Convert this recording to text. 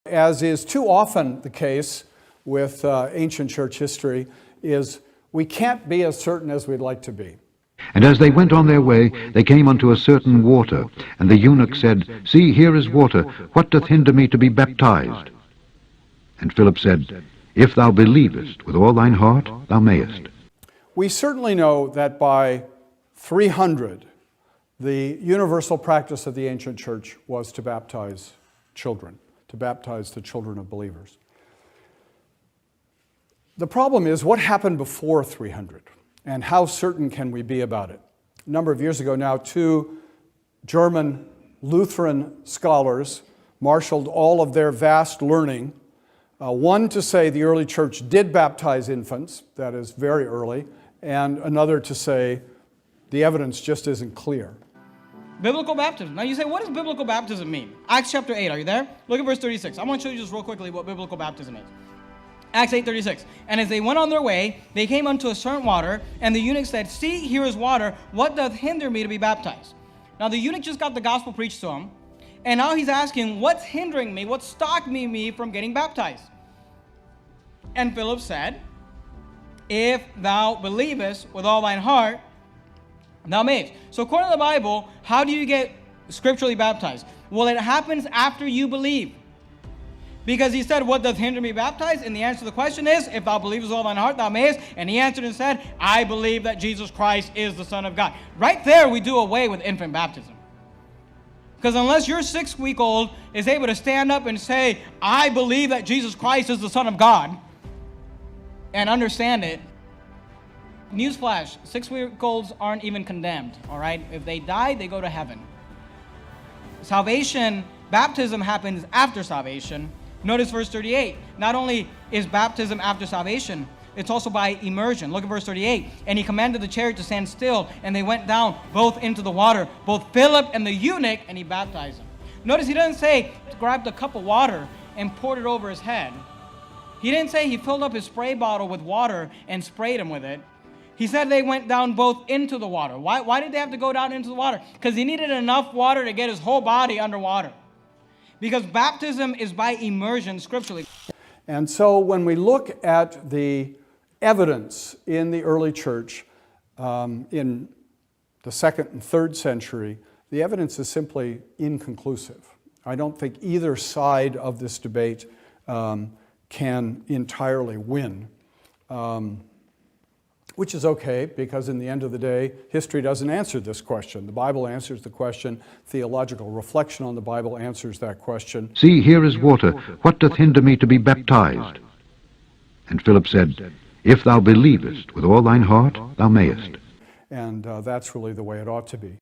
As is too often the case with ancient church history, is we can't be as certain as we'd like to be. And as they went on their way, they came unto a certain water. And the eunuch said, See, here is water. What doth hinder me to be baptized? And Philip said, If thou believest with all thine heart, thou mayest. We certainly know that by 300, the universal practice of the ancient church was to baptize children, to baptize the children of believers. The problem is, what happened before 300? And how certain can we be about it? A number of years ago now, two German Lutheran scholars marshaled all of their vast learning. One to say the early church did baptize infants, that is very early, and another to say the evidence just isn't clear. Biblical baptism. Now you say, what does biblical baptism mean? Acts chapter 8, are you there? Look at verse 36. I want to show you just real quickly what biblical baptism is. Acts 8:36. And as they went on their way, they came unto a certain water, and the eunuch said, See, here is water. What doth hinder me to be baptized? Now the eunuch just got the gospel preached to him, and now he's asking, what's hindering me? What's stopping me from getting baptized? And Philip said, If thou believest with all thine heart, thou mayest. So according to the Bible, how do you get scripturally baptized? Well, it happens after you believe. Because he said, what doth hinder me baptized? And the answer to the question is, if thou believest with all thine heart, thou mayest. And he answered and said, I believe that Jesus Christ is the Son of God. Right there, we do away with infant baptism. Because unless your 6-week-old is able to stand up and say, I believe that Jesus Christ is the Son of God, and understand it, newsflash, 6-week-olds aren't even condemned, all right? If they die, they go to heaven. Salvation, baptism happens after salvation. Notice verse 38. Not only is baptism after salvation, it's also by immersion. Look at verse 38. And he commanded the chariot to stand still, and they went down both into the water, both Philip and the eunuch, and he baptized them. Notice he doesn't say he grabbed a cup of water and poured it over his head. He didn't say he filled up his spray bottle with water and sprayed him with it. He said they went down both into the water. Why did they have to go down into the water? Because he needed enough water to get his whole body underwater. Because baptism is by immersion scripturally. And so when we look at the evidence in the early church in the 2nd and 3rd century, the evidence is simply inconclusive. I don't think either side of this debate can entirely win. Which is okay, because in the end of the day, history doesn't answer this question. The Bible answers the question. Theological reflection on the Bible answers that question. See, here is water. What doth hinder me to be baptized? And Philip said, If thou believest with all thine heart, thou mayest. And that's really the way it ought to be.